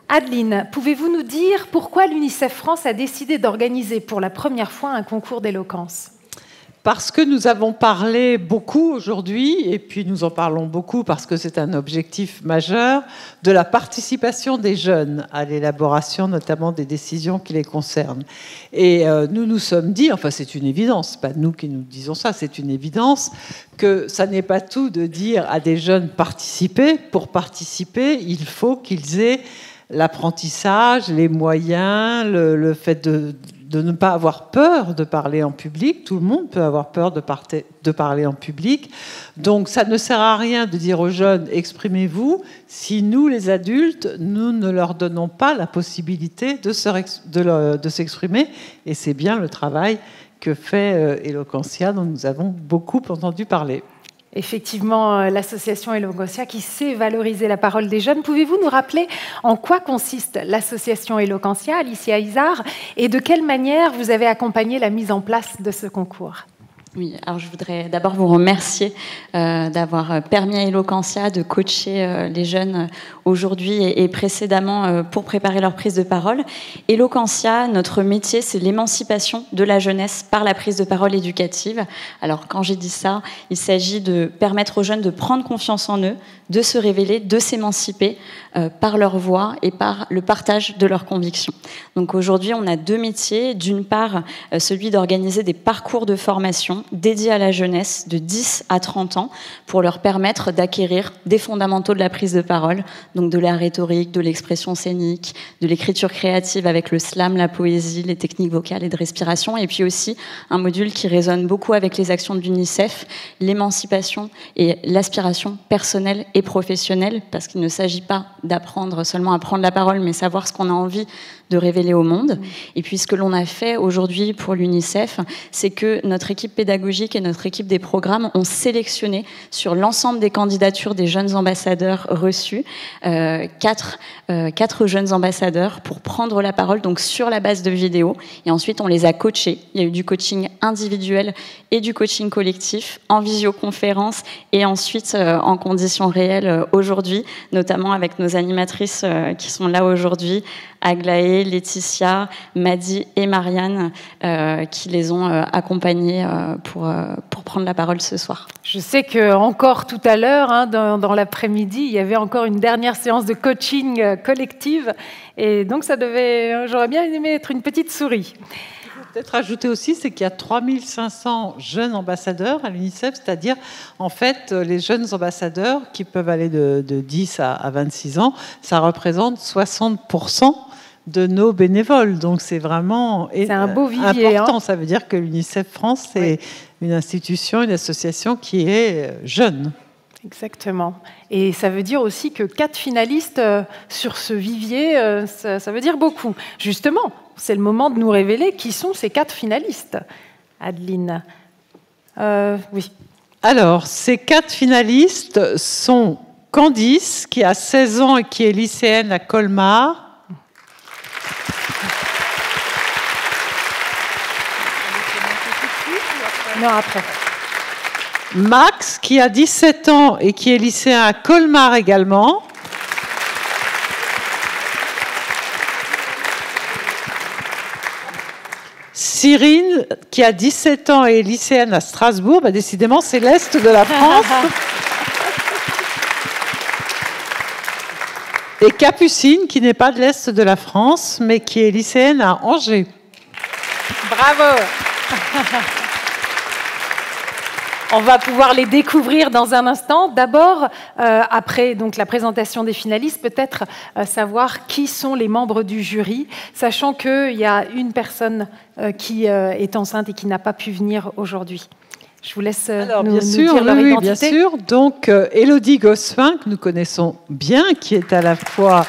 Adeline, pouvez-vous nous dire pourquoi l'UNICEF France a décidé d'organiser pour la première fois un concours d'éloquence ? Parce que nous avons parlé beaucoup aujourd'hui, et puis nous en parlons beaucoup parce que c'est un objectif majeur, de la participation des jeunes à l'élaboration notamment des décisions qui les concernent. Et nous nous sommes dit, enfin c'est une évidence, pas nous qui nous disons ça, c'est une évidence, que ça n'est pas tout de dire à des jeunes participer. Pour participer, il faut qu'ils aient l'apprentissage, les moyens, le fait de ne pas avoir peur de parler en public. Tout le monde peut avoir peur de parler en public. Donc ça ne sert à rien de dire aux jeunes « exprimez-vous » si nous, les adultes, nous ne leur donnons pas la possibilité de s'exprimer. Et c'est bien le travail que fait Eloquentia, dont nous avons beaucoup entendu parler. Effectivement, l'association Eloquentia qui sait valoriser la parole des jeunes. Pouvez-vous nous rappeler en quoi consiste l'association Eloquentia, Alicia Izard, et de quelle manière vous avez accompagné la mise en place de ce concours ? Oui, alors je voudrais d'abord vous remercier d'avoir permis à Eloquentia de coacher les jeunes aujourd'hui et précédemment pour préparer leur prise de parole. Eloquentia, notre métier, c'est l'émancipation de la jeunesse par la prise de parole éducative. Alors quand j'ai dit ça, il s'agit de permettre aux jeunes de prendre confiance en eux, de se révéler, de s'émanciper par leur voix et par le partage de leurs convictions. Donc aujourd'hui, on a deux métiers. D'une part, celui d'organiser des parcours de formation dédiés à la jeunesse de 10 à 30 ans pour leur permettre d'acquérir des fondamentaux de la prise de parole, donc de la rhétorique, de l'expression scénique, de l'écriture créative avec le slam, la poésie, les techniques vocales et de respiration, et puis aussi un module qui résonne beaucoup avec les actions de l'UNICEF, l'émancipation et l'aspiration personnelle et professionnelle, parce qu'il ne s'agit pas d'apprendre seulement à prendre la parole, mais savoir ce qu'on a envie de révéler au monde. Et puis ce que l'on a fait aujourd'hui pour l'UNICEF, c'est que notre équipe pédagogique et notre équipe des programmes ont sélectionné sur l'ensemble des candidatures des jeunes ambassadeurs reçus, quatre jeunes ambassadeurs pour prendre la parole, donc sur la base de vidéos. Et ensuite, on les a coachés. Il y a eu du coaching individuel et du coaching collectif en visioconférence et ensuite en conditions réelles aujourd'hui, notamment avec nos animatrices qui sont là aujourd'hui, Aglaé, Laetitia, Madi et Marianne, qui les ont accompagnés pour prendre la parole ce soir. Je sais qu'encore tout à l'heure, dans l'après-midi, il y avait encore une dernière séance de coaching collective. Et donc, j'aurais bien aimé être une petite souris. Peut-être ajouter aussi, c'est qu'il y a 3500 jeunes ambassadeurs à l'UNICEF, c'est-à-dire, en fait, les jeunes ambassadeurs qui peuvent aller de 10 à 26 ans, ça représente 60% de nos bénévoles. Donc, c'est vraiment un beau vivier, important. Ça veut dire que l'UNICEF France, c'est une institution, une association qui est jeune. Exactement. Et ça veut dire aussi que 4 finalistes sur ce vivier, ça veut dire beaucoup. Justement, c'est le moment de nous révéler qui sont ces 4 finalistes. Adeline. Oui. Alors, ces 4 finalistes sont Candice, qui a 16 ans et qui est lycéenne à Colmar. Non, après. Max, qui a 17 ans et qui est lycéen à Colmar également. Cyrine, qui a 17 ans et est lycéenne à Strasbourg. Bah, décidément, c'est l'Est de la France. Et Capucine, qui n'est pas de l'Est de la France, mais qui est lycéenne à Angers. Bravo. On va pouvoir les découvrir dans un instant. D'abord, après donc, la présentation des finalistes, peut-être savoir qui sont les membres du jury, sachant qu'il y a une personne qui est enceinte et qui n'a pas pu venir aujourd'hui. Je vous laisse nous dire leur identité. Bien sûr. Donc, Élodie Gossuin, que nous connaissons bien, qui est à la fois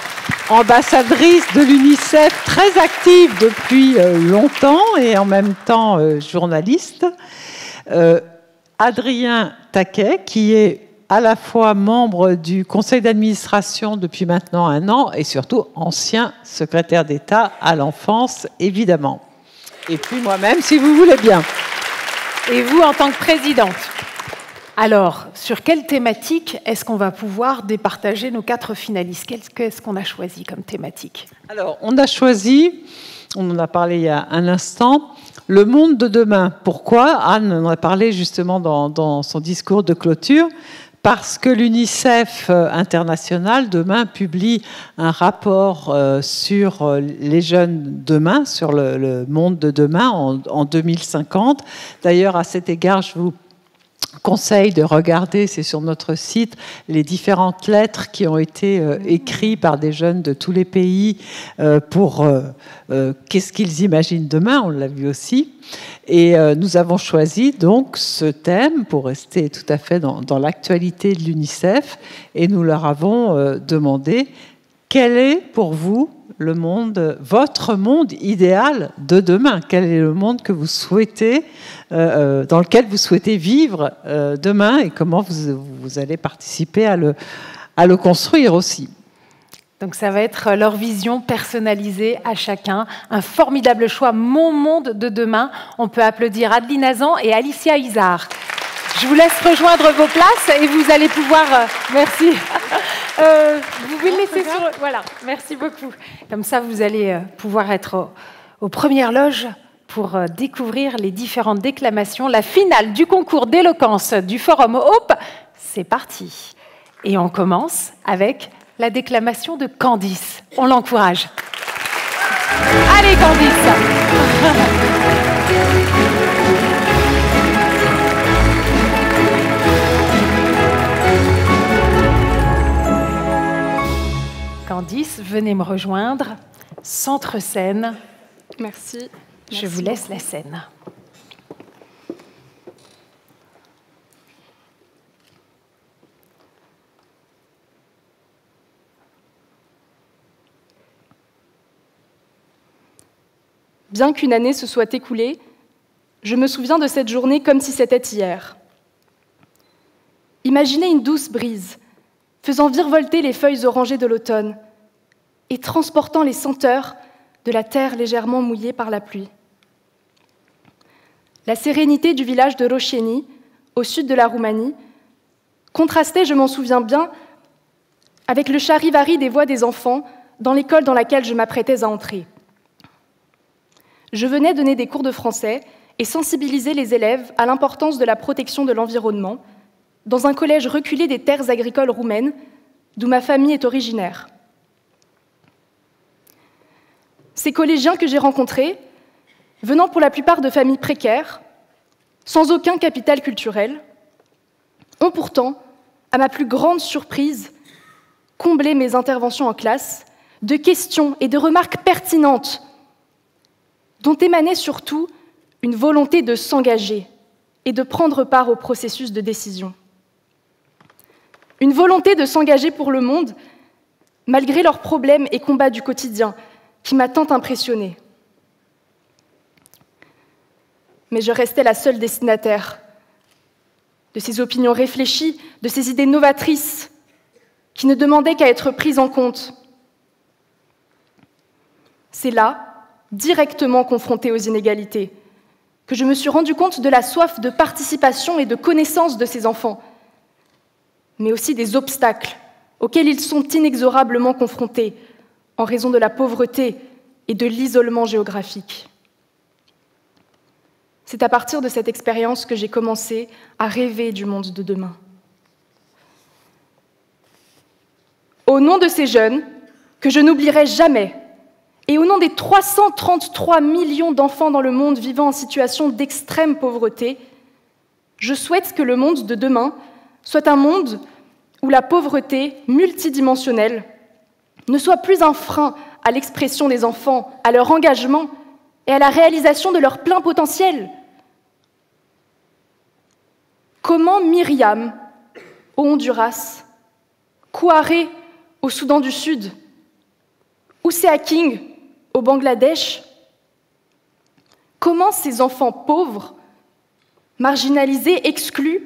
ambassadrice de l'UNICEF, très active depuis longtemps et en même temps journaliste. Adrien Taquet, qui est à la fois membre du conseil d'administration depuis maintenant 1 an et surtout ancien secrétaire d'État à l'enfance, évidemment. Et puis moi-même, si vous voulez bien. Et vous, en tant que présidente? Alors, sur quelle thématique est-ce qu'on va pouvoir départager nos 4 finalistes? Qu'est-ce qu'on a choisi comme thématique? Alors, on a choisi, on en a parlé il y a un instant, le monde de demain. Pourquoi? Anne en a parlé justement dans son discours de clôture. Parce que l'UNICEF international, demain, publie un rapport sur les jeunes demain, sur le monde de demain en 2050. D'ailleurs, à cet égard, je vous conseille de regarder, c'est sur notre site, les différentes lettres qui ont été écrites par des jeunes de tous les pays pour qu'est-ce qu'ils imaginent demain, on l'a vu aussi. Et nous avons choisi donc ce thème pour rester tout à fait dans l'actualité de l'UNICEF et nous leur avons demandé quel est pour vous le monde, votre monde idéal de demain? Quel est le monde que vous souhaitez, dans lequel vous souhaitez vivre demain et comment vous allez participer à le construire aussi? Donc ça va être leur vision personnalisée à chacun. Un formidable choix, Mon monde de demain. On peut applaudir Adeline Hazan et Alicia Isard. Je vous laisse rejoindre vos places et vous allez pouvoir... merci. Vous pouvez le laisser sur... Voilà, merci beaucoup. Comme ça, vous allez pouvoir être aux premières loges pour découvrir les différentes déclamations. La finale du concours d'éloquence du Forum Hope, c'est parti. Et on commence avec la déclamation de Candice. On l'encourage. Allez, Candice! Candice, venez me rejoindre. Centre-scène. Merci. Je vous laisse la scène. Bien qu'une année se soit écoulée, je me souviens de cette journée comme si c'était hier. Imaginez une douce brise, faisant virevolter les feuilles orangées de l'automne et transportant les senteurs de la terre légèrement mouillée par la pluie. La sérénité du village de Roșeni, au sud de la Roumanie, contrastait, je m'en souviens bien, avec le charivari des voix des enfants dans l'école dans laquelle je m'apprêtais à entrer. Je venais donner des cours de français et sensibiliser les élèves à l'importance de la protection de l'environnement dans un collège reculé des terres agricoles roumaines, d'où ma famille est originaire. Ces collégiens que j'ai rencontrés, venant pour la plupart de familles précaires, sans aucun capital culturel, ont pourtant, à ma plus grande surprise, comblé mes interventions en classe de questions et de remarques pertinentes dont émanait surtout une volonté de s'engager et de prendre part au processus de décision. Une volonté de s'engager pour le monde, malgré leurs problèmes et combats du quotidien, qui m'a tant impressionnée. Mais je restais la seule destinataire de ces opinions réfléchies, de ces idées novatrices, qui ne demandaient qu'à être prises en compte. C'est là, directement confrontée aux inégalités, que je me suis rendu compte de la soif de participation et de connaissance de ces enfants, mais aussi des obstacles auxquels ils sont inexorablement confrontés en raison de la pauvreté et de l'isolement géographique. C'est à partir de cette expérience que j'ai commencé à rêver du monde de demain. Au nom de ces jeunes, que je n'oublierai jamais, et au nom des 333 millions d'enfants dans le monde vivant en situation d'extrême pauvreté, je souhaite que le monde de demain soit un monde où la pauvreté multidimensionnelle ne soit plus un frein à l'expression des enfants, à leur engagement et à la réalisation de leur plein potentiel. Comment Myriam, au Honduras, Kouaré, au Soudan du Sud, Ousea King, au Bangladesh, comment ces enfants pauvres, marginalisés, exclus,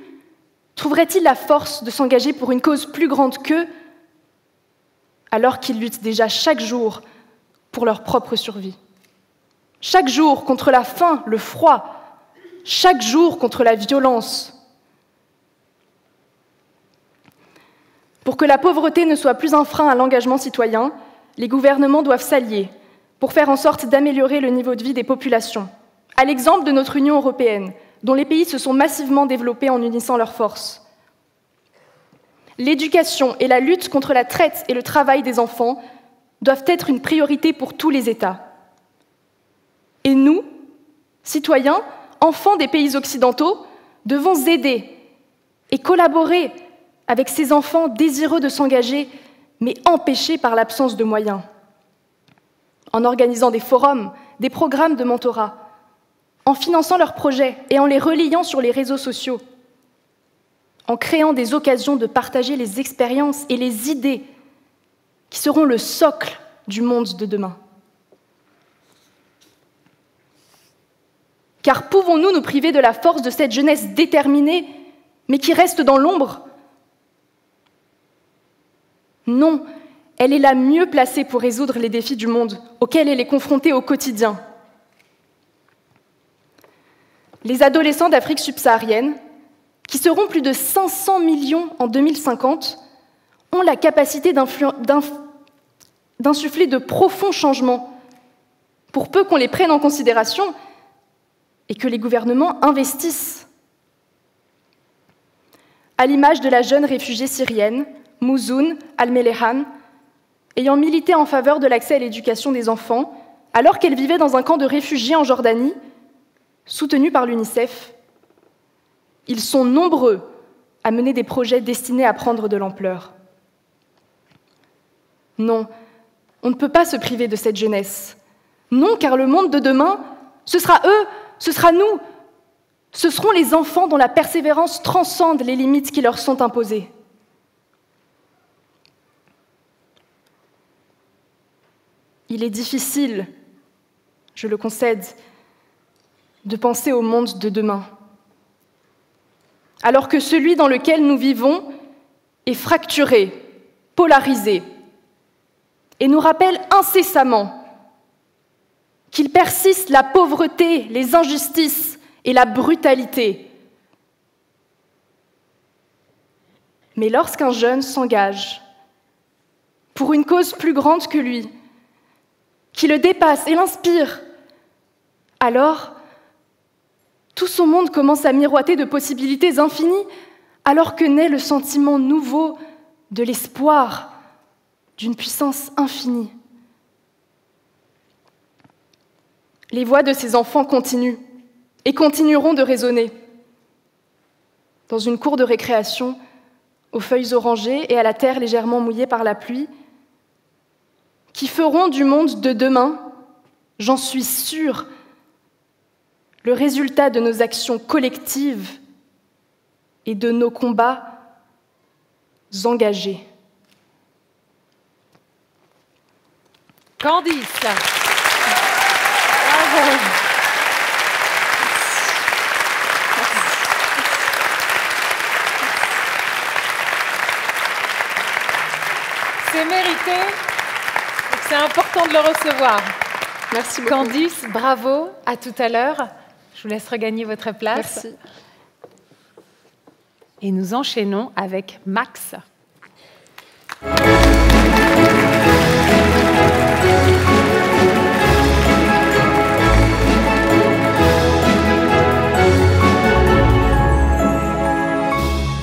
trouveraient-ils la force de s'engager pour une cause plus grande qu'eux, alors qu'ils luttent déjà chaque jour pour leur propre survie? Chaque jour contre la faim, le froid, chaque jour contre la violence. Pour que la pauvreté ne soit plus un frein à l'engagement citoyen, les gouvernements doivent s'allier pour faire en sorte d'améliorer le niveau de vie des populations, à l'exemple de notre Union européenne, dont les pays se sont massivement développés en unissant leurs forces. L'éducation et la lutte contre la traite et le travail des enfants doivent être une priorité pour tous les États. Et nous, citoyens, enfants des pays occidentaux, devons aider et collaborer avec ces enfants désireux de s'engager, mais empêchés par l'absence de moyens, en organisant des forums, des programmes de mentorat, en finançant leurs projets et en les relayant sur les réseaux sociaux, en créant des occasions de partager les expériences et les idées qui seront le socle du monde de demain. Car pouvons-nous nous priver de la force de cette jeunesse déterminée, mais qui reste dans l'ombre ? Non, elle est la mieux placée pour résoudre les défis du monde auxquels elle est confrontée au quotidien. Les adolescents d'Afrique subsaharienne, qui seront plus de 500 millions en 2050, ont la capacité d'insuffler de profonds changements, pour peu qu'on les prenne en considération et que les gouvernements investissent. À l'image de la jeune réfugiée syrienne, Mouzoun Al-Melehan, ayant milité en faveur de l'accès à l'éducation des enfants, alors qu'elle vivait dans un camp de réfugiés en Jordanie, soutenu par l'UNICEF. Ils sont nombreux à mener des projets destinés à prendre de l'ampleur. Non, on ne peut pas se priver de cette jeunesse. Non, car le monde de demain, ce sera eux, ce sera nous. Ce seront les enfants dont la persévérance transcende les limites qui leur sont imposées. Il est difficile, je le concède, de penser au monde de demain, alors que celui dans lequel nous vivons est fracturé, polarisé, et nous rappelle incessamment qu'il persiste la pauvreté, les injustices et la brutalité. Mais lorsqu'un jeune s'engage pour une cause plus grande que lui, qui le dépasse et l'inspire, alors tout son monde commence à miroiter de possibilités infinies, alors que naît le sentiment nouveau de l'espoir d'une puissance infinie. Les voix de ces enfants continuent et continueront de résonner. Dans une cour de récréation, aux feuilles orangées et à la terre légèrement mouillée par la pluie, qui feront du monde de demain, j'en suis sûre, le résultat de nos actions collectives et de nos combats engagés. Candice. Bravo. C'est mérité. C'est important de le recevoir. Merci beaucoup. Candice, bravo. À tout à l'heure. Je vous laisse regagner votre place. Merci. Et nous enchaînons avec Max.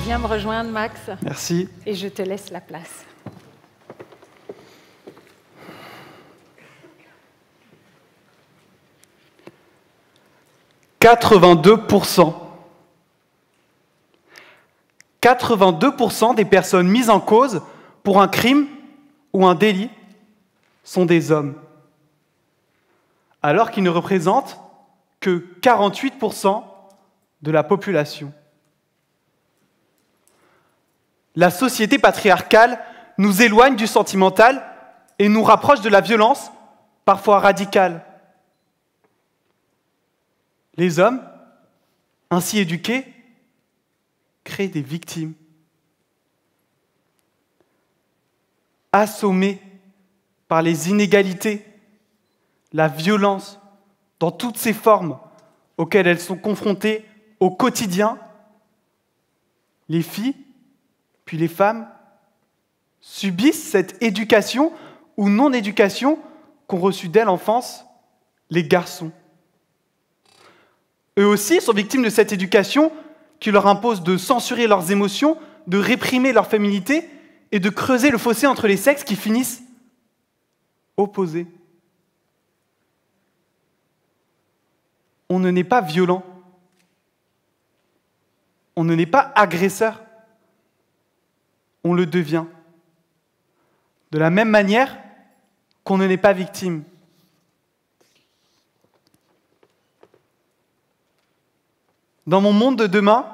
Viens me rejoindre, Max. Merci. Et je te laisse la place. « 82% des personnes mises en cause pour un crime ou un délit sont des hommes, alors qu'ils ne représentent que 48% de la population. La société patriarcale nous éloigne du sentimental et nous rapproche de la violence, parfois radicale. Les hommes, ainsi éduqués, créent des victimes. Assommés par les inégalités, la violence, dans toutes ses formes auxquelles elles sont confrontées au quotidien, les filles, puis les femmes, subissent cette éducation ou non-éducation qu'ont reçue dès l'enfance les garçons. Eux aussi sont victimes de cette éducation qui leur impose de censurer leurs émotions, de réprimer leur féminité et de creuser le fossé entre les sexes qui finissent opposés. On ne naît pas violent. On ne naît pas agresseur. On le devient. De la même manière qu'on ne naît pas victime. Dans mon monde de demain,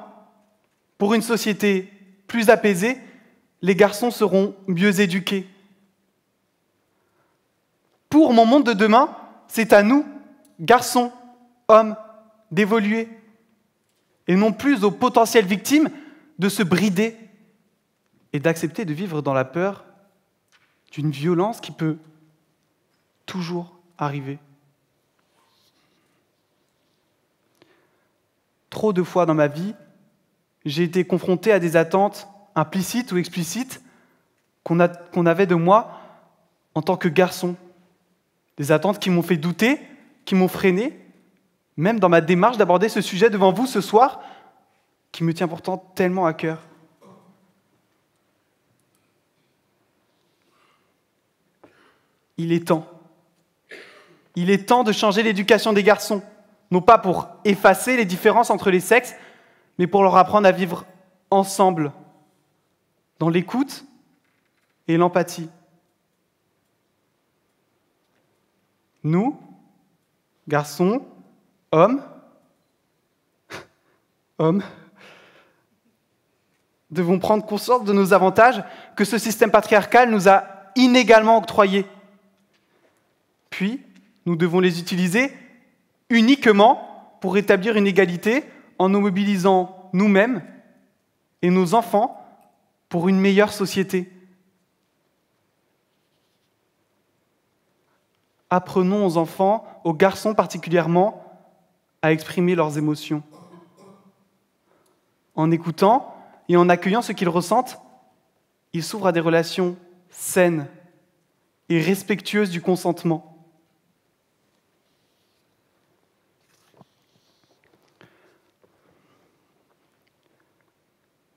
pour une société plus apaisée, les garçons seront mieux éduqués. Pour mon monde de demain, c'est à nous, garçons, hommes, d'évoluer, et non plus aux potentielles victimes de se brider et d'accepter de vivre dans la peur d'une violence qui peut toujours arriver. Trop de fois dans ma vie, j'ai été confronté à des attentes implicites ou explicites qu'on avait de moi en tant que garçon. Des attentes qui m'ont fait douter, qui m'ont freiné, même dans ma démarche d'aborder ce sujet devant vous ce soir, qui me tient pourtant tellement à cœur. Il est temps. Il est temps de changer l'éducation des garçons, non pas pour effacer les différences entre les sexes, mais pour leur apprendre à vivre ensemble, dans l'écoute et l'empathie. Nous, garçons, hommes, devons prendre conscience de nos avantages que ce système patriarcal nous a inégalement octroyés. Puis, nous devons les utiliser uniquement pour rétablir une égalité en nous mobilisant nous-mêmes et nos enfants pour une meilleure société. Apprenons aux enfants, aux garçons particulièrement, à exprimer leurs émotions. En écoutant et en accueillant ce qu'ils ressentent, ils s'ouvrent à des relations saines et respectueuses du consentement.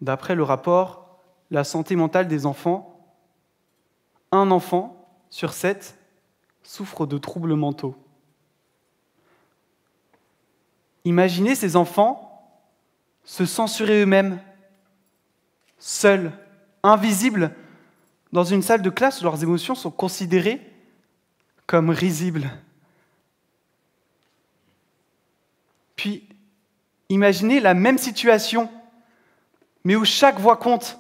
D'après le rapport « La santé mentale des enfants », un enfant sur 7 souffre de troubles mentaux. Imaginez ces enfants se censurer eux-mêmes, seuls, invisibles, dans une salle de classe où leurs émotions sont considérées comme risibles. Puis, imaginez la même situation, mais où chaque voix compte,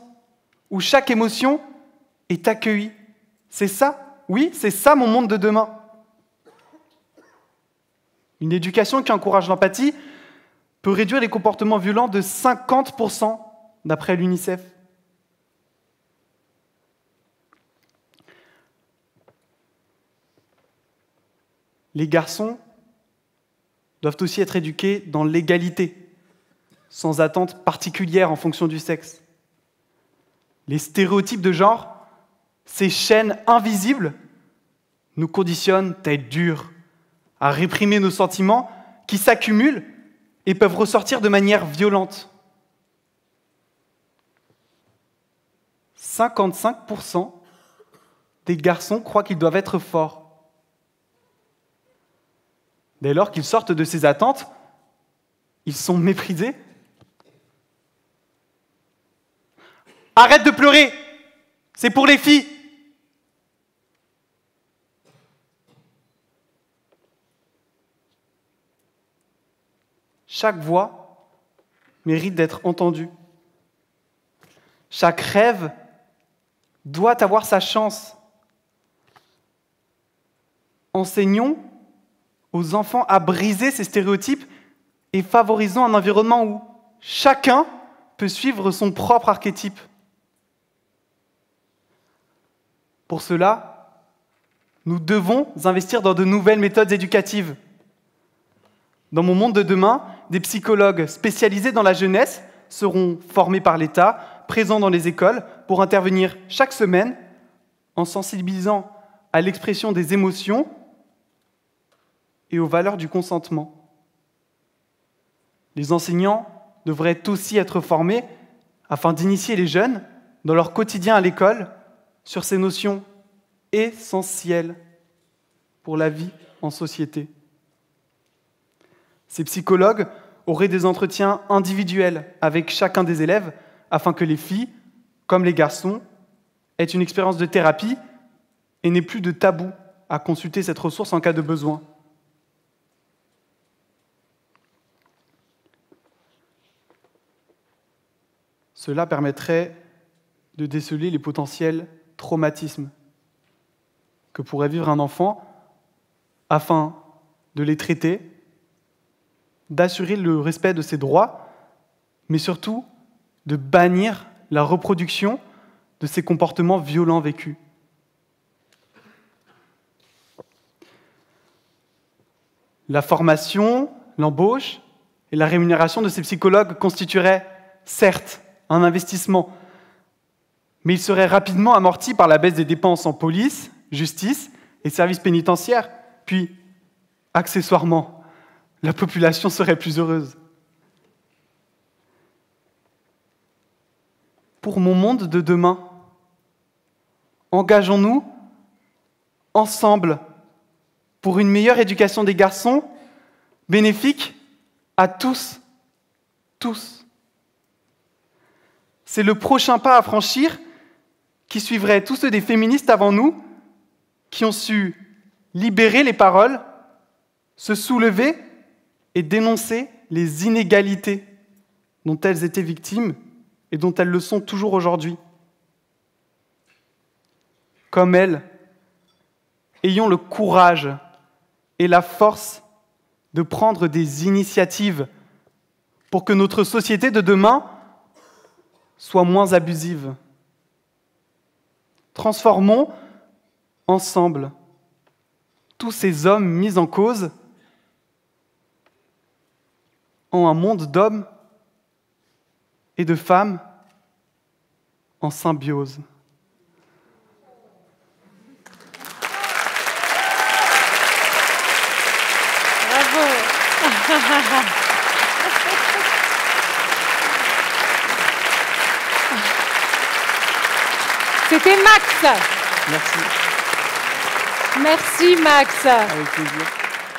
où chaque émotion est accueillie. C'est ça, oui, c'est ça mon monde de demain. Une éducation qui encourage l'empathie peut réduire les comportements violents de 50%, d'après l'UNICEF. Les garçons doivent aussi être éduqués dans l'égalité, sans attente particulière en fonction du sexe. Les stéréotypes de genre, ces chaînes invisibles, nous conditionnent à être durs, à réprimer nos sentiments qui s'accumulent et peuvent ressortir de manière violente. 55% des garçons croient qu'ils doivent être forts. Dès lors qu'ils sortent de ces attentes, ils sont méprisés. Arrête de pleurer, c'est pour les filles. Chaque voix mérite d'être entendue. Chaque rêve doit avoir sa chance. Enseignons aux enfants à briser ces stéréotypes et favorisons un environnement où chacun peut suivre son propre archétype. Pour cela, nous devons investir dans de nouvelles méthodes éducatives. Dans mon monde de demain, des psychologues spécialisés dans la jeunesse seront formés par l'État, présents dans les écoles, pour intervenir chaque semaine en sensibilisant à l'expression des émotions et aux valeurs du consentement. Les enseignants devraient aussi être formés afin d'initier les jeunes dans leur quotidien à l'école sur ces notions essentielles pour la vie en société. Ces psychologues auraient des entretiens individuels avec chacun des élèves afin que les filles, comme les garçons, aient une expérience de thérapie et n'aient plus de tabou à consulter cette ressource en cas de besoin. Cela permettrait de déceler les potentiels traumatismes que pourrait vivre un enfant afin de les traiter, d'assurer le respect de ses droits, mais surtout de bannir la reproduction de ces comportements violents vécus. La formation, l'embauche et la rémunération de ces psychologues constitueraient, certes, un investissement, mais il serait rapidement amorti par la baisse des dépenses en police, justice et services pénitentiaires. Puis, accessoirement, la population serait plus heureuse. Pour mon monde de demain, engageons-nous ensemble pour une meilleure éducation des garçons, bénéfique à tous. Tous. C'est le prochain pas à franchir qui suivrait tous ceux des féministes avant nous, qui ont su libérer les paroles, se soulever et dénoncer les inégalités dont elles étaient victimes et dont elles le sont toujours aujourd'hui. Comme elles, ayons le courage et la force de prendre des initiatives pour que notre société de demain soit moins abusive. Transformons ensemble tous ces hommes mis en cause en un monde d'hommes et de femmes en symbiose. Bravo. C'était Max. Merci. Merci Max. Avec plaisir.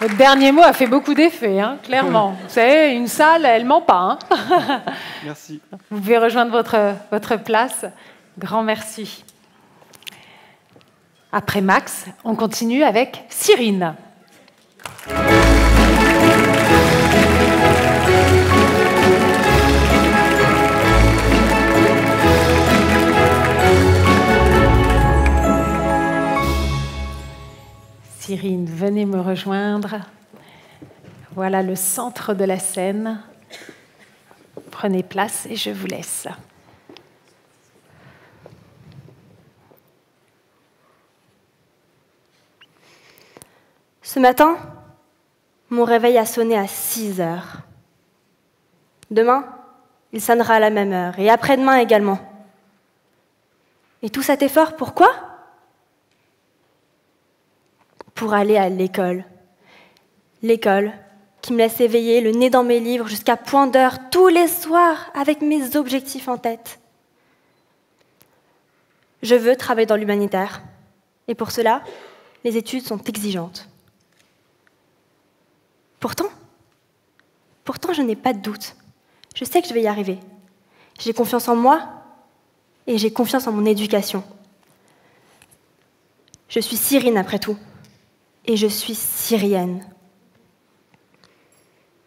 Votre dernier mot a fait beaucoup d'effet, hein, clairement. Vous savez, une salle, elle ment pas. Hein. Merci. Vous pouvez rejoindre votre place. Grand merci. Après Max, on continue avec Cyrine. Cyrine, venez me rejoindre. Voilà le centre de la scène. Prenez place et je vous laisse. Ce matin, mon réveil a sonné à 6 heures. Demain, il sonnera à la même heure, et après-demain également. Et tout cet effort, pourquoi ? Pour aller à l'école. L'école qui me laisse éveiller le nez dans mes livres jusqu'à point d'heure tous les soirs avec mes objectifs en tête. Je veux travailler dans l'humanitaire. Et pour cela, les études sont exigeantes. Pourtant, je n'ai pas de doute. Je sais que je vais y arriver. J'ai confiance en moi et j'ai confiance en mon éducation. Je suis Cyrine après tout. Et je suis syrienne.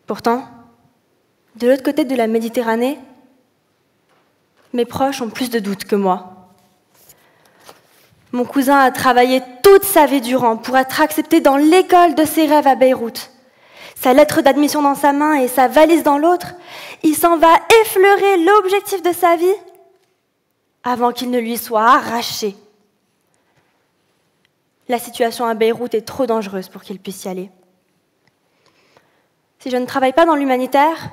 Pourtant, de l'autre côté de la Méditerranée, mes proches ont plus de doutes que moi. Mon cousin a travaillé toute sa vie durant pour être accepté dans l'école de ses rêves à Beyrouth. Sa lettre d'admission dans sa main et sa valise dans l'autre, il s'en va effleurer l'objectif de sa vie avant qu'il ne lui soit arraché. La situation à Beyrouth est trop dangereuse pour qu'il puisse y aller. Si je ne travaille pas dans l'humanitaire,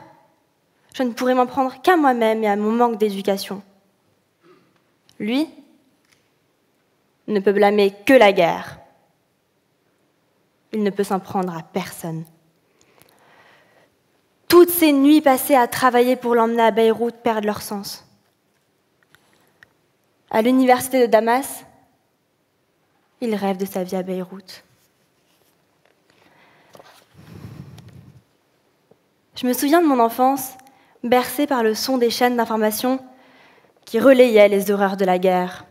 je ne pourrai m'en prendre qu'à moi-même et à mon manque d'éducation. Lui ne peut blâmer que la guerre. Il ne peut s'en prendre à personne. Toutes ces nuits passées à travailler pour l'emmener à Beyrouth perdent leur sens. À l'université de Damas, il rêve de sa vie à Beyrouth. Je me souviens de mon enfance, bercée par le son des chaînes d'information qui relayaient les horreurs de la guerre.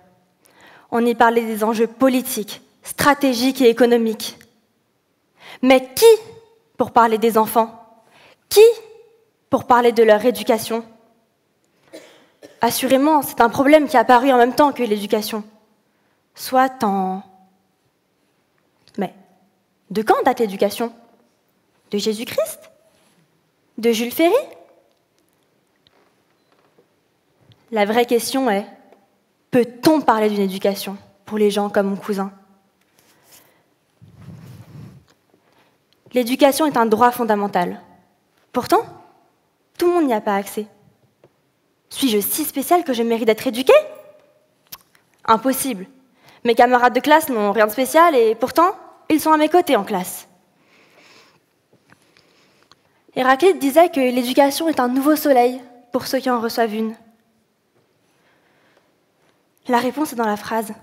On y parlait des enjeux politiques, stratégiques et économiques. Mais qui pour parler des enfants? Qui pour parler de leur éducation? Assurément, c'est un problème qui est apparu en même temps que l'éducation. Soit en... Mais de quand date l'éducation? De Jésus-Christ? De Jules Ferry? La vraie question est, peut-on parler d'une éducation pour les gens comme mon cousin? L'éducation est un droit fondamental. Pourtant, tout le monde n'y a pas accès. Suis-je si spéciale que je mérite d'être éduquée? Impossible. Mes camarades de classe n'ont rien de spécial et pourtant, ils sont à mes côtés en classe. Héraclite disait que l'éducation est un nouveau soleil pour ceux qui en reçoivent une. La réponse est dans la phrase.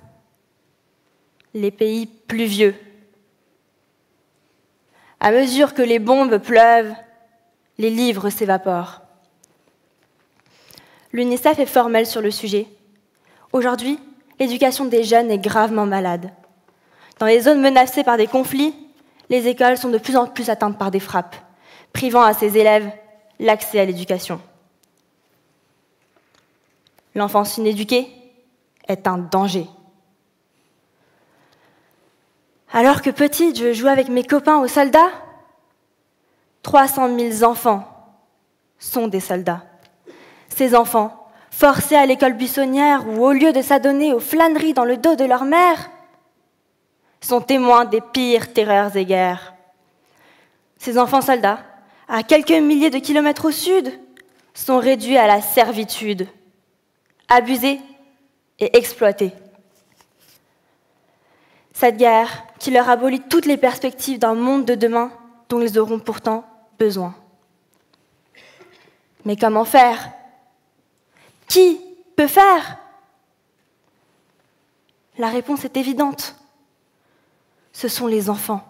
Les pays pluvieux. À mesure que les bombes pleuvent, les livres s'évaporent. L'UNICEF est formelle sur le sujet. Aujourd'hui, l'éducation des jeunes est gravement malade. Dans les zones menacées par des conflits, les écoles sont de plus en plus atteintes par des frappes, privant à ces élèves l'accès à l'éducation. L'enfance inéduquée est un danger. Alors que petite, je jouais avec mes copains aux soldats, 300 000 enfants sont des soldats. Ces enfants, forcés à l'école buissonnière ou au lieu de s'adonner aux flâneries dans le dos de leur mère, sont témoins des pires terreurs et guerres. Ces enfants soldats, à quelques milliers de kilomètres au sud, sont réduits à la servitude, abusés et exploités. Cette guerre qui leur abolit toutes les perspectives d'un monde de demain dont ils auront pourtant besoin. Mais comment faire? Qui peut faire? La réponse est évidente. Ce sont les enfants.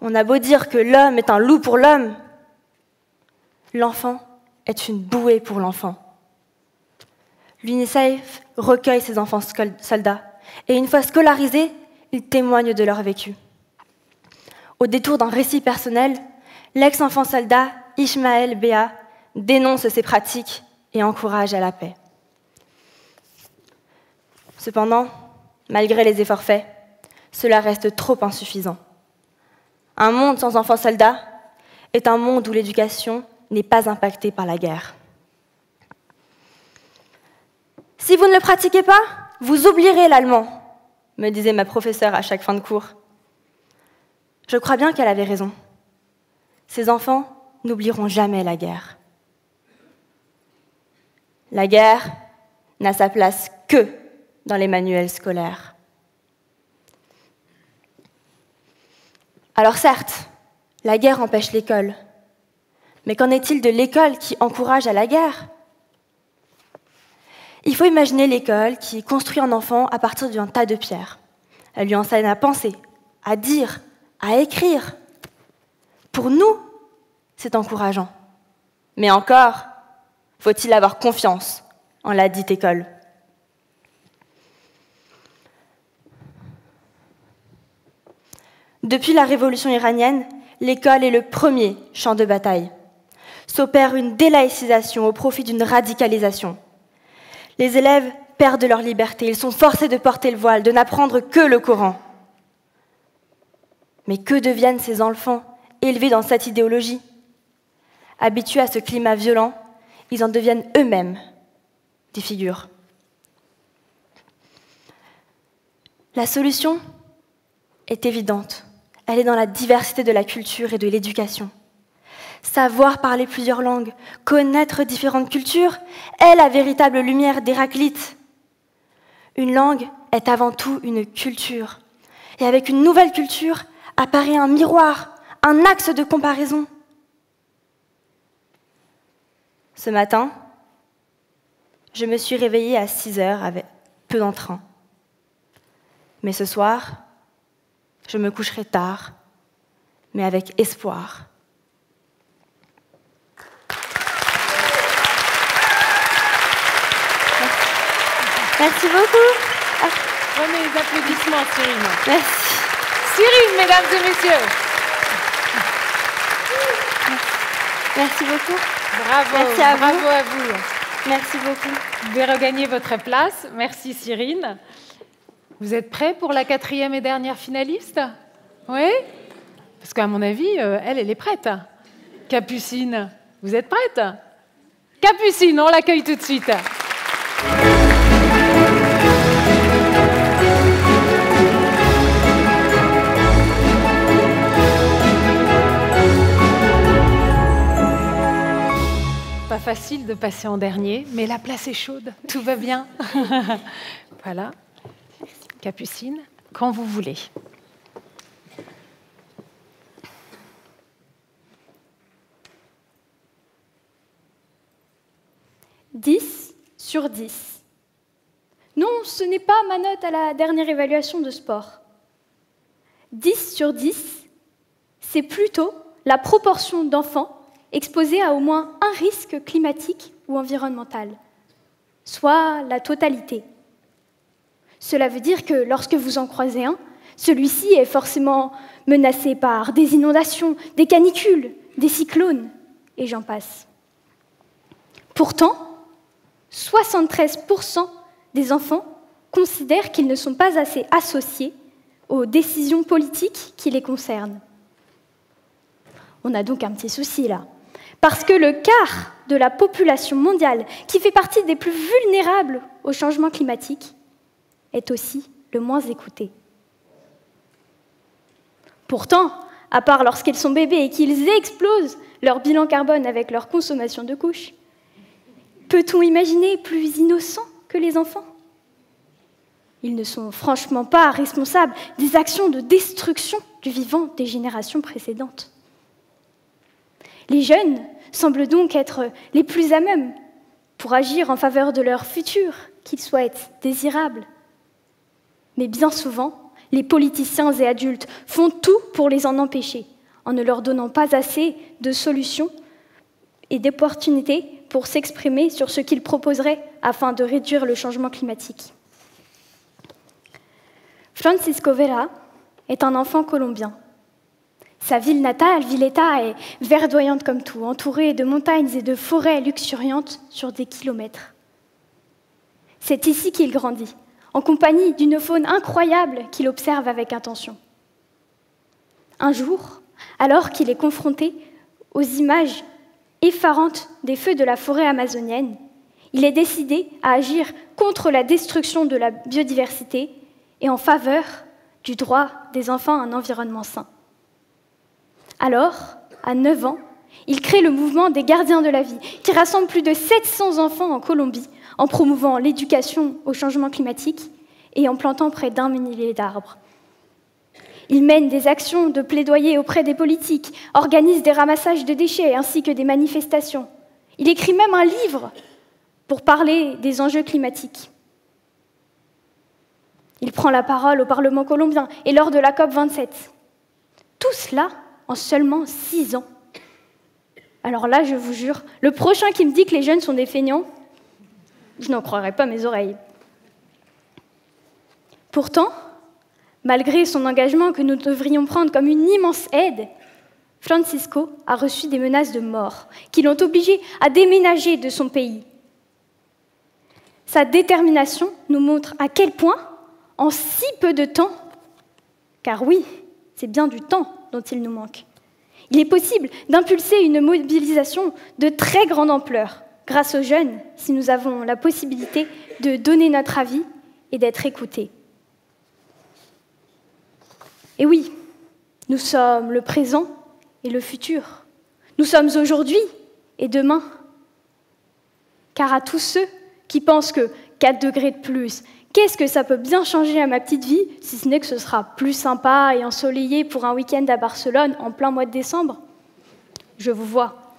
On a beau dire que l'homme est un loup pour l'homme, l'enfant est une bouée pour l'enfant. L'UNICEF recueille ces enfants soldats et une fois scolarisés, ils témoignent de leur vécu. Au détour d'un récit personnel, l'ex-enfant soldat Ishmael Béa dénonce ces pratiques et encourage à la paix. Cependant, malgré les efforts faits, cela reste trop insuffisant. Un monde sans enfants soldats est un monde où l'éducation n'est pas impactée par la guerre. Si vous ne le pratiquez pas, vous oublierez l'allemand, me disait ma professeure à chaque fin de cours. Je crois bien qu'elle avait raison. Ces enfants n'oublieront jamais la guerre. La guerre n'a sa place que dans les manuels scolaires. Alors certes, la guerre empêche l'école. Mais qu'en est-il de l'école qui encourage à la guerre? Il faut imaginer l'école qui construit un enfant à partir d'un tas de pierres. Elle lui enseigne à penser, à dire, à écrire. Pour nous, c'est encourageant. Mais encore, faut-il avoir confiance en la dite école? Depuis la révolution iranienne, l'école est le premier champ de bataille. S'opère une délaïcisation au profit d'une radicalisation. Les élèves perdent leur liberté, ils sont forcés de porter le voile, de n'apprendre que le Coran. Mais que deviennent ces enfants élevés dans cette idéologie? Habitués à ce climat violent, ils en deviennent eux-mêmes des figures. La solution est évidente. Elle est dans la diversité de la culture et de l'éducation. Savoir parler plusieurs langues, connaître différentes cultures, est la véritable lumière d'Héraclite. Une langue est avant tout une culture. Et avec une nouvelle culture apparaît un miroir, un axe de comparaison. Ce matin, je me suis réveillée à 6 heures avec peu d'entrain. Mais ce soir, je me coucherai tard, mais avec espoir. Merci beaucoup. Prenez les applaudissements, Cyrine. Merci. Cyrine, mesdames et messieurs. Merci beaucoup. Bravo, Merci à bravo vous. à vous. Merci beaucoup. Vous pouvez regagner votre place. Merci, Cyrine. Vous êtes prêts pour la 4e et dernière finaliste? Oui? Parce qu'à mon avis, elle est prête. Capucine, vous êtes prête? Capucine, on l'accueille tout de suite. Pas facile de passer en dernier, mais la place est chaude, tout va bien. Voilà. Capucine, quand vous voulez. « 10 sur 10. Non, ce n'est pas ma note à la dernière évaluation de sport. 10 sur 10, c'est plutôt la proportion d'enfants exposés à au moins un risque climatique ou environnemental, soit la totalité. Cela veut dire que lorsque vous en croisez un, celui-ci est forcément menacé par des inondations, des canicules, des cyclones, et j'en passe. Pourtant, 73% des enfants considèrent qu'ils ne sont pas assez associés aux décisions politiques qui les concernent. On a donc un petit souci là, parce que le quart de la population mondiale, qui fait partie des plus vulnérables au changement climatique, est aussi le moins écouté. Pourtant, à part lorsqu'ils sont bébés et qu'ils explosent leur bilan carbone avec leur consommation de couches, peut-on imaginer plus innocents que les enfants? Ils ne sont franchement pas responsables des actions de destruction du vivant des générations précédentes. Les jeunes semblent donc être les plus à même pour agir en faveur de leur futur qu'ils souhaitent désirable. Mais bien souvent, les politiciens et adultes font tout pour les en empêcher, en ne leur donnant pas assez de solutions et d'opportunités pour s'exprimer sur ce qu'ils proposeraient afin de réduire le changement climatique. Francisco Vera est un enfant colombien. Sa ville natale, Villeta, est verdoyante comme tout, entourée de montagnes et de forêts luxuriantes sur des kilomètres. C'est ici qu'il grandit, en compagnie d'une faune incroyable qu'il observe avec attention. Un jour, alors qu'il est confronté aux images effarantes des feux de la forêt amazonienne, il est décidé à agir contre la destruction de la biodiversité et en faveur du droit des enfants à un environnement sain. Alors, à 9 ans, il crée le mouvement des gardiens de la vie, qui rassemble plus de 700 enfants en Colombie, en promouvant l'éducation au changement climatique et en plantant près d'1 millier d'arbres. Il mène des actions de plaidoyer auprès des politiques, organise des ramassages de déchets ainsi que des manifestations. Il écrit même un livre pour parler des enjeux climatiques. Il prend la parole au Parlement colombien et lors de la COP27. Tout cela en seulement 6 ans. Alors là, je vous jure, le prochain qui me dit que les jeunes sont des feignants, je n'en croirai pas mes oreilles. Pourtant, malgré son engagement que nous devrions prendre comme une immense aide, Francisco a reçu des menaces de mort qui l'ont obligé à déménager de son pays. Sa détermination nous montre à quel point, en si peu de temps, car oui, c'est bien du temps dont il nous manque, il est possible d'impulser une mobilisation de très grande ampleur grâce aux jeunes si nous avons la possibilité de donner notre avis et d'être écoutés. Et oui, nous sommes le présent et le futur. Nous sommes aujourd'hui et demain. Car à tous ceux qui pensent que 4 degrés de plus, Qu'est-ce que ça peut bien changer à ma petite vie, si ce n'est que ce sera plus sympa et ensoleillé pour un week-end à Barcelone en plein mois de décembre? Je vous vois.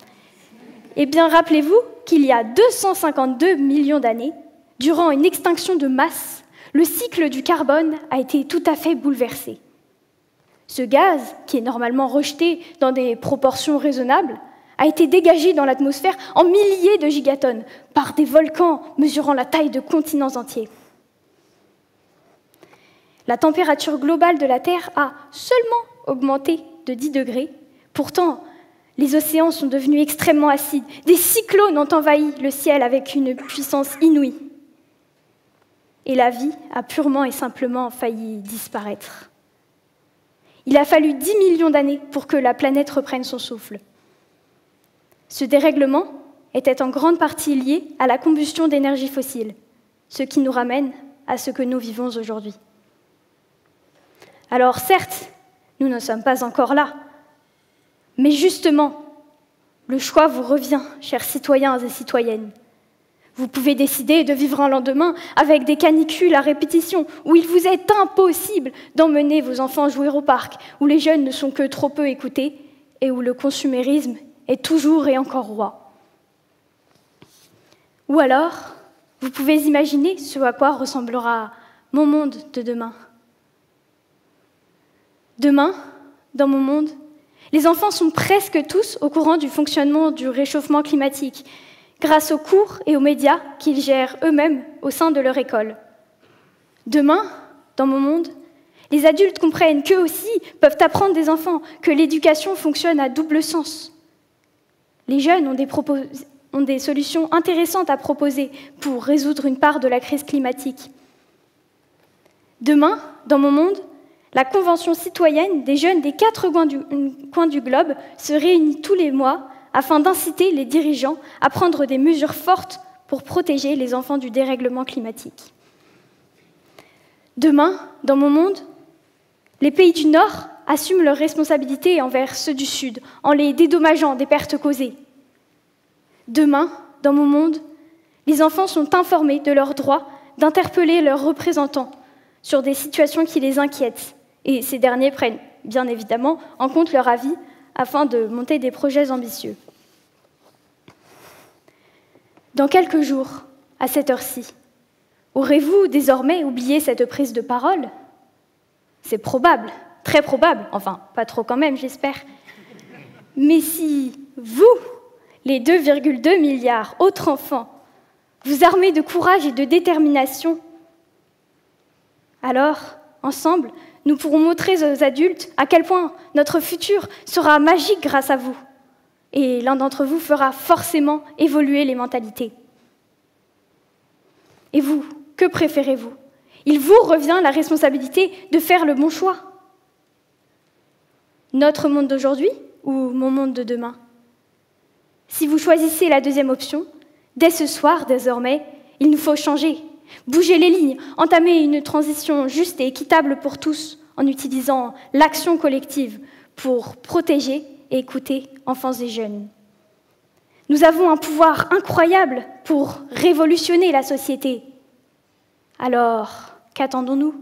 Eh bien, rappelez-vous qu'il y a 252 millions d'années, durant une extinction de masse, le cycle du carbone a été tout à fait bouleversé. Ce gaz, qui est normalement rejeté dans des proportions raisonnables, a été dégagé dans l'atmosphère en milliers de gigatonnes par des volcans mesurant la taille de continents entiers. La température globale de la Terre a seulement augmenté de 10 degrés. Pourtant, les océans sont devenus extrêmement acides. Des cyclones ont envahi le ciel avec une puissance inouïe. Et la vie a purement et simplement failli disparaître. Il a fallu 10 millions d'années pour que la planète reprenne son souffle. Ce dérèglement était en grande partie lié à la combustion d'énergie fossile, ce qui nous ramène à ce que nous vivons aujourd'hui. Alors certes, nous ne sommes pas encore là, mais justement, le choix vous revient, chers citoyens et citoyennes. Vous pouvez décider de vivre un lendemain avec des canicules à répétition, où il vous est impossible d'emmener vos enfants jouer au parc, où les jeunes ne sont que trop peu écoutés et où le consumérisme est toujours et encore roi. Ou alors, vous pouvez imaginer ce à quoi ressemblera mon monde de demain. Demain, dans mon monde, les enfants sont presque tous au courant du fonctionnement du réchauffement climatique, grâce aux cours et aux médias qu'ils gèrent eux-mêmes au sein de leur école. Demain, dans mon monde, les adultes comprennent qu'eux aussi peuvent apprendre des enfants que l'éducation fonctionne à double sens. Les jeunes ont des solutions intéressantes à proposer pour résoudre une part de la crise climatique. Demain, dans mon monde, la Convention citoyenne des jeunes des 4 coins du globe se réunit tous les mois afin d'inciter les dirigeants à prendre des mesures fortes pour protéger les enfants du dérèglement climatique. Demain, dans mon monde, les pays du Nord assument leurs responsabilités envers ceux du Sud, en les dédommageant des pertes causées. Demain, dans mon monde, les enfants sont informés de leur droit d'interpeller leurs représentants sur des situations qui les inquiètent, et ces derniers prennent bien évidemment en compte leur avis afin de monter des projets ambitieux. Dans quelques jours, à cette heure-ci, aurez-vous désormais oublié cette prise de parole? C'est probable, très probable, enfin, pas trop quand même, j'espère. Mais si vous, les 2,2 milliards autres enfants, vous armez de courage et de détermination, alors, ensemble, nous pourrons montrer aux adultes à quel point notre futur sera magique grâce à vous. Et l'un d'entre vous fera forcément évoluer les mentalités. Et vous, que préférez-vous? Il vous revient la responsabilité de faire le bon choix. Notre monde d'aujourd'hui ou mon monde de demain? Si vous choisissez la deuxième option, dès ce soir, désormais, il nous faut changer. Bouger les lignes, entamer une transition juste et équitable pour tous en utilisant l'action collective pour protéger et écouter enfants et jeunes. Nous avons un pouvoir incroyable pour révolutionner la société. Alors, qu'attendons-nous ?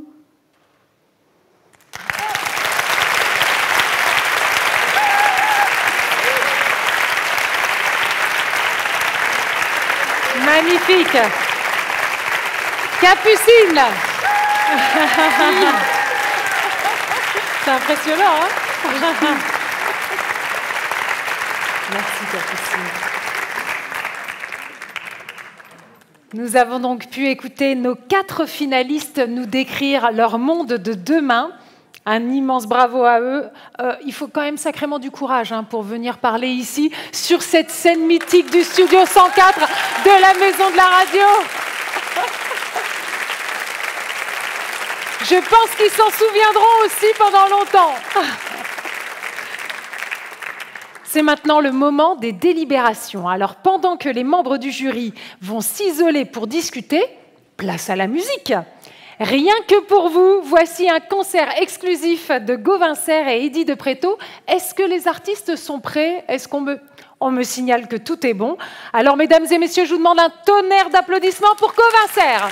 Magnifique. Capucine. C'est impressionnant, hein? Merci, Capucine. Nous avons donc pu écouter nos 4 finalistes nous décrire leur monde de demain. Un immense bravo à eux. Il faut quand même sacrément du courage pour venir parler ici, sur cette scène mythique du Studio 104 de la Maison de la Radio. Je pense qu'ils s'en souviendront aussi pendant longtemps. C'est maintenant le moment des délibérations. Alors, pendant que les membres du jury vont s'isoler pour discuter, place à la musique. Rien que pour vous, voici un concert exclusif de Gauvin Serre et Eddy de Pretto. Est-ce que les artistes sont prêts? Est-ce on me signale que tout est bon. Alors, mesdames et messieurs, je vous demande un tonnerre d'applaudissements pour Gauvin Serre.